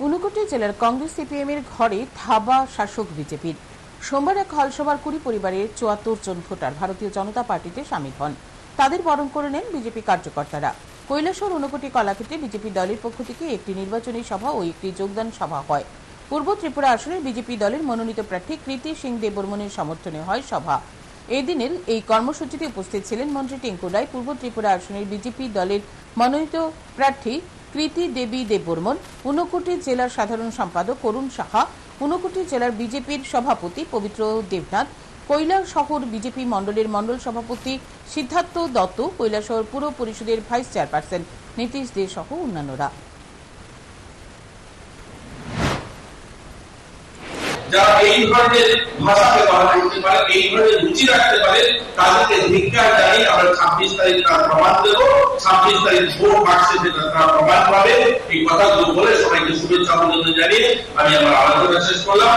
ঊনকোটি জেলার কংগ্রেস সিপিএম এর ঘরে থাবা শাসক বিজেপির। সোমবার এক হলসভার 20 পরিবারের 74 জন ভোটার ভারতীয় জনতা পার্টিতে সামিল হন। তাদের বরণ করে নেন বিজেপি কার্যকর্তারা। কৈলাসহর ঊনকোটি কলাক্ষেত্রে বিজেপি দলের পক্ষ থেকে একটি নির্বাচনী সভা ও একটি যোগদান সভা হয়। পূর্ব ত্রিপুরা আসনের বিজেপি দলের মনোনীত প্রার্থী কৃতি সিং দেববর্মনের সমর্থনে হয় সভা। এই দিনের এই কর্মসূচিতে উপস্থিত ছিলেন মন্ত্রী টিঙ্কু রায়, পূর্ব ত্রিপুরা আসনের বিজেপি দলের মনোনীত প্রার্থী কৃতি দেবী দেববর্মন, ঊনকোটি জেলার সাধারণ সম্পাদক অরুণ সাহা, ঊনকোটি জেলার বিজেপির সভাপতি পবিত্র দেবনাথ, কৈলাসহর বিজেপি মন্ডলের মন্ডল সভাপতি সিদ্ধার্থ দত্ত, কৈলাসহর পুর পরিষদের ভাইস চেয়ারপারসন নীতিশ দে সহ অন্যান্যরা। যারা এই ধরনের ভাষা ব্যবহার করতে পারে, এই ধরনের রুচি রাখতে পারে, তাদেরকে ধিক্কার জানিয়ে আমরা 26 তারিখ তার প্রমাণ দেব। 26 তারিখ ভোট বাক্সে তারা প্রমাণ পাবে। এই কথাগুলো বলে সবাইকে শুভেচ্ছা অভিনন্দন জানিয়ে আমি আমার আলোচনা শেষ করলাম।